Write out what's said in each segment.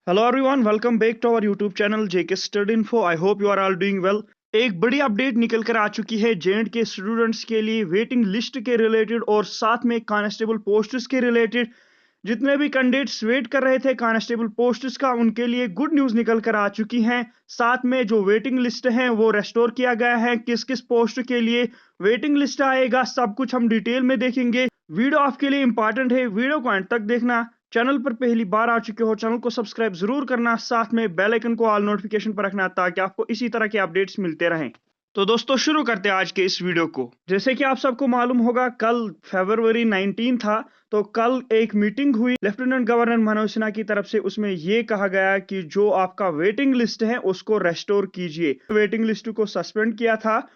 Hello everyone, welcome back to our YouTube channel JK Study Info. I hope you are all doing well. एक बड़ी update निकल कर आ चुकी है J and के स्टूडेंट्स के लिए वेटिंग लिस्ट के रिलेटेड और साथ में कांस्टेबल पोस्ट्स के रिलेटेड। जितने भी कैंडिडेट्स वेट कर रहे थे कांस्टेबल पोस्ट्स का, उनके लिए गुड न्यूज़ निकल कर आ चुकी हैं। साथ में जो वेटिंग लिस्ट है वो रेस्टोर किया गया है। किस किस पोस्ट के लिए वेटिंग लिस्ट आएगा सब कुछ हम डिटेल में देखेंगे। वीडियो आपके लिए इंपॉर्टेंट है, वीडियो को अंत तक देखना। चैनल पर पहली बार आ चुके हो चैनल को सब्सक्राइब जरूर करना, साथ में बेल आइकन को ऑल नोटिफिकेशन पर रखना ताकि आपको इसी तरह के अपडेट्स मिलते रहें। तो दोस्तों शुरू करते हैं आज के इस वीडियो को। जैसे कि आप सबको मालूम होगा कल फरवरी 19 था, तो कल एक मीटिंग हुई लेफ्टिनेंट गवर्नर मनोज सिन्हा की तरफ से। उसमें यह कहा गया कि जो आपका वेटिंग लिस्ट है उसको रेस्टोर कीजिए। वेटिंग लिस्ट को सस्पेंड किया था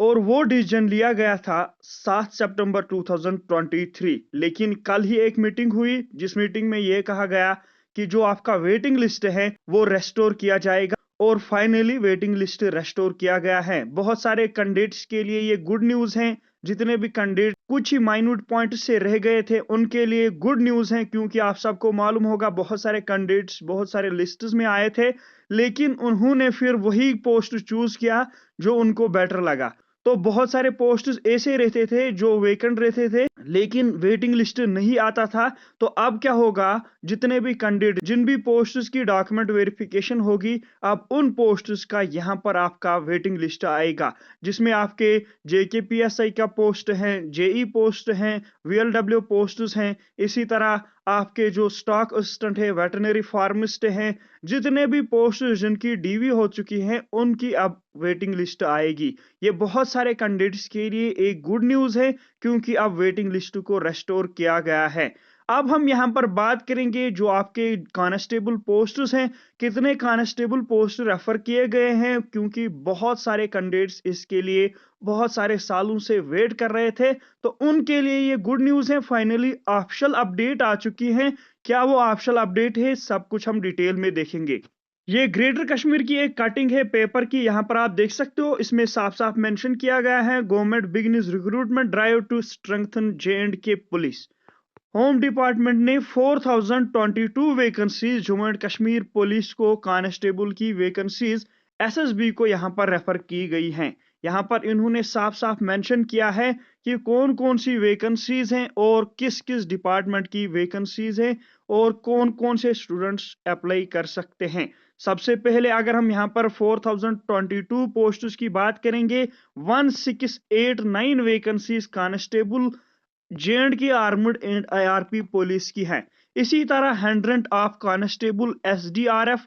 और वो डिसीजन लिया गया था 7 सितंबर 2023। लेकिन कल ही एक मीटिंग हुई जिस मीटिंग में यह कहा गया कि जो आपका वेटिंग लिस्ट है वो रेस्टोर किया जाएगा और फाइनली वेटिंग लिस्ट रेस्टोर किया गया है। बहुत सारे कैंडिडेट्स के लिए ये गुड न्यूज़ है। जितने भी कैंडिडेट कुछ ही माइन्यूट पॉइंट से रह गए थे उनके लिए गुड न्यूज़ है, क्योंकि आप सबको मालूम होगा बहुत सारे कैंडिडेट्स बहुत सारे लिस्ट्स में आए थे, लेकिन उन्होंने फिर वही पोस्ट चूज किया जो उनको बेटर लगा। तो बहुत सारे पोस्ट्स ऐसे रहते थे जो वेकेंट रहते थे लेकिन वेटिंग लिस्ट नहीं आता था। तो अब क्या होगा, जितने भी कैंडिडेट जिन भी पोस्ट्स की डॉक्यूमेंट वेरिफिकेशन होगी, अब उन पोस्ट्स का यहाँ पर आपका वेटिंग लिस्ट आएगा, जिसमें आपके जेकेपीएसआई का पोस्ट है, जेई पोस्ट हैं, वीएलडब्ल्यू पोस्ट्स हैं। इसी तरह आपके जो स्टॉक असिस्टेंट है, वेटरनरी फार्मिस्ट हैं, जितने भी पोस्ट जिनकी डीवी हो चुकी हैं उनकी अब वेटिंग लिस्ट आएगी। ये बहुत सारे कैंडिडेट्स के लिए एक गुड न्यूज़ है, क्योंकि अब वेटिंग लिस्ट को रेस्टोर किया गया है। अब हम यहाँ पर बात करेंगे जो आपके कांस्टेबल पोस्ट्स हैं, कितने कांस्टेबल पोस्ट रेफर किए गए हैं, क्योंकि बहुत सारे कैंडिडेट्स इसके लिए बहुत सारे सालों से वेट कर रहे थे। तो उनके लिए ये गुड न्यूज़ है, फाइनली ऑफिशियल अपडेट आ चुकी है। क्या वो ऑफिशियल अपडेट है सब कुछ हम डिटेल में देखेंगे। ये ग्रेटर कश्मीर की एक कटिंग है पेपर की, यहाँ पर आप देख सकते हो। इसमें साफ साफ मेंशन किया गया है government beginnings recruitment drive to strengthen J&K police. Home department ने 4022 vacancies Jammu and Kashmir police को कांस्टेबल की वैकेंसीज एसएसबी को यहां पर रेफर की गई हैं। यहां पर इन्होंने साफ साफ मेंशन किया है कि कौन कौन सी वैकेंसीज हैं और किस किस डिपार्टमेंट की वैकेंसीज हैं और कौन कौन से स्टूडेंट्स अप्लाई कर सकते हैं। सबसे पहले अगर हम यहां पर 4022 पोस्ट्स की बात करेंगे, 1689 vacancies constable J&K armed and IRP police की है। इसी तरह 100 of constable SDRF,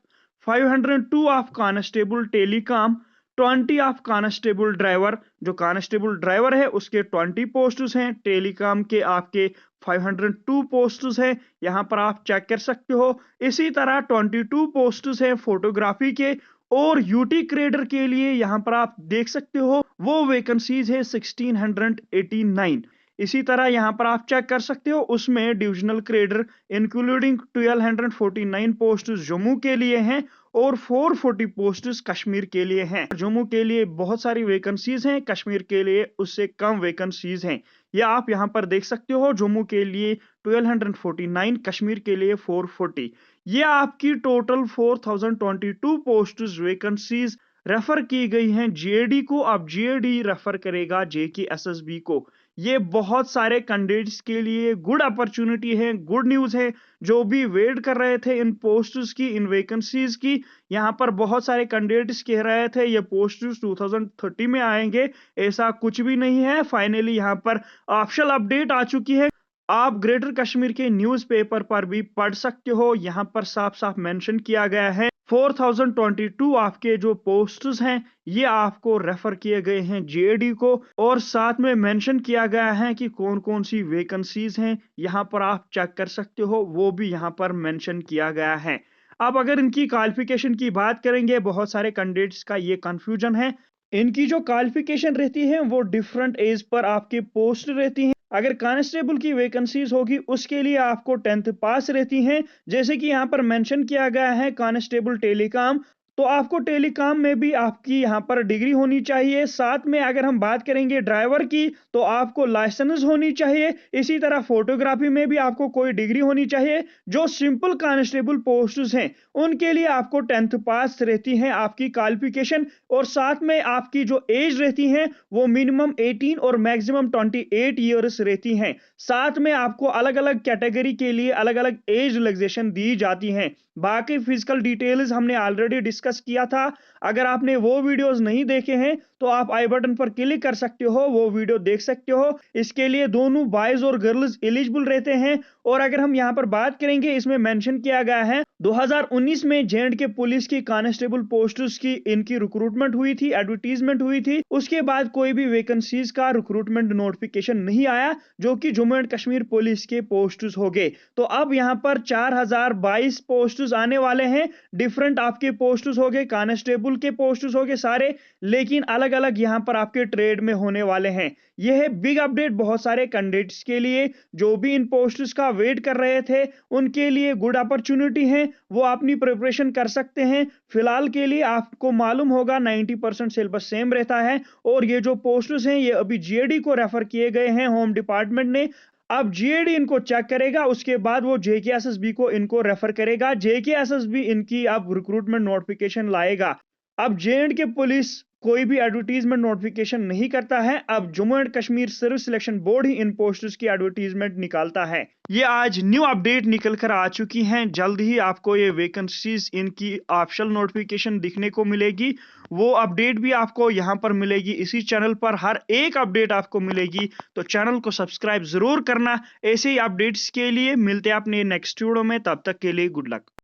502 of constable telecom, 20 of constable driver. जो कांस्टेबल ड्राइवर है उसके 20 पोस्ट्स हैं, टेलीकॉम के आपके 502 पोस्ट्स हैं, यहां पर आप चेक कर सकते हो। इसी तरह 22 पोस्ट्स हैं फोटोग्राफी के, और यूटी क्रेडर के लिए यहां पर आप देख सकते हो वो वैकेंसीज है 1689। इसी तरह यहां पर आप चेक कर सकते हो उसमें divisional credere including 1249 post Jammu के लिए हैं और 440 पोस्ट कश्मीर के लिए हैं। जम्मू के लिए बहुत सारी वैकेंसीज हैं, कश्मीर के लिए उससे कम वैकेंसीज हैं। ये आप यहां पर देख सकते हो, जम्मू के लिए 1249, कश्मीर के लिए 440। ये आपकी टोटल 4022 पोस्ट वैकेंसीज रेफर की गई हैं जेडी को। अब जेडी रेफर करेगा JKSSB को। ये बहुत सारे कैंडिडेट्स के लिए गुड अपॉर्चुनिटी है, गुड न्यूज़ है। जो भी वेट कर रहे थे इन पोस्ट्स की, इन वैकेंसीज की, यहाँ पर बहुत सारे कैंडिडेट्स कह रहे थे ये पोस्ट्स 2030 में आएंगे, ऐसा कुछ भी नहीं है। फाइनली यहाँ पर ऑफिशियल अपडेट आ चुकी है। आप ग्रेटर कश्मीर के न्यूज़पेपर पर भी पढ़ सकते हो, यहाँ पर साफ साफ मेंशन किया गया है 4022 आपके जो पोस्ट्स हैं ये आपको रेफर किए गए हैं जेडी को, और साथ में मेंशन किया गया है कि कौन कौन सी वैकेंसीज हैं, यहाँ पर आप चेक कर सकते हो, वो भी यहाँ पर मेंशन किया गया है। अब अगर इनकी क्वालिफिकेशन की बात करेंगे, बहुत सारे कैंडिडेट्स का ये कंफ्यूजन है। इनकी जो क्वालिफिकेशन रहती है वो डिफरेंट एज पर आपके पोस्ट रहती हैं। अगर कांस्टेबल की वैकेंसीज होगी उसके लिए आपको 10th पास रहती हैं, जैसे कि यहाँ पर मेंशन किया गया है कांस्टेबल टेलीकॉम तो आपको टेलीकॉम में भी आपकी यहाँ पर डिग्री होनी चाहिए। साथ में अगर हम बात करेंगे ड्राइवर की, तो आपको लाइसेंस होनी चाहिए। इसी तरह फोटोग्राफी में भी आपको कोई डिग्री होनी चाहिए। जो सिंपल कांस्टेबल पोस्ट्स हैं उनके लिए आपको 10th पास रहती है आपकी क्वालिफिकेशन, और साथ में आपकी जो एज रहती है वो मिनिमम 18 और मैक्सिमम 28 ईयर्स रहती हैं। साथ में आपको अलग अलग कैटेगरी के लिए अलग अलग एज रिलैक्सेशन दी जाती हैं। बाकी फिजिकल डिटेल्स हमने ऑलरेडी डिस्कस किया था। अगर आपने वो वीडियोस नहीं देखे हैं तो आप आई बटन पर क्लिक कर सकते हो, वो वीडियो देख सकते हो। इसके लिए दोनों बॉयज और गर्ल्स एलिजिबल रहते हैं। और अगर हम यहाँ पर बात करेंगे, इसमें मेंशन किया गया है 2019 में जे&के पुलिस की कांस्टेबल पोस्ट्स की इनकी रिक्रूटमेंट हुई थी, एडवर्टीजमेंट हुई थी। उसके बाद कोई भी वैकेंसीज का रिक्रूटमेंट नोटिफिकेशन नहीं आया, जो कि जम्मू एंड कश्मीर पुलिस के पोस्ट्स हो गए। तो अब यहाँ पर 4022 पोस्ट्स आने वाले हैं। डिफरेंट आपके पोस्ट्स हो गए, कांस्टेबल के पोस्ट्स हो गए सारे, लेकिन अलग अलग यहाँ पर आपके ट्रेड में होने वाले हैं। यह है बिग अपडेट बहुत सारे कैंडिडेट्स के लिए जो भी इन पोस्ट्स का वेट कर रहे थे। उनके लिए गुड अपॉर्चुनिटी है, वो अपनी प्रिपरेशन कर सकते हैं। फिलहाल के लिए आपको मालूम होगा 90% सिलेबस सेम रहता है। और ये जो पोस्ट्स हैं ये अभी जीएडी को रेफर किए गए हैं होम डिपार्टमेंट ने। अब जीएडी इनको चेक करेगा, उसके बाद वो जेकेएसएसबी को इनको रेफर करेगा। जेकेएसएसबी इनकी अब रिक्रूटमेंट नोटिफिकेशन लाएगा। अब जे&के पुलिस कोई भी एडवर्टीजमेंट नोटिफिकेशन नहीं करता है। अब Jammu and Kashmir service selection board he in posts की एडवर्टीजमेंट निकालता है। ये आज न्यू अपडेट निकल कर आ चुकी हैं। जल्द ही आपको ये वैकेंसीज इनकी ऑफिशियल नोटिफिकेशन दिखने को मिलेगी। वो अपडेट भी आपको यहाँ पर मिलेगी इसी चैनल पर, हर एक अपडेट आपको मिलेगी। तो चैनल को सब्सक्राइब जरूर करना। ऐसे ही अपडेट्स के लिए मिलते हैं अपने नेक्स्ट वीडियो में, तब तक के लिए गुड लक।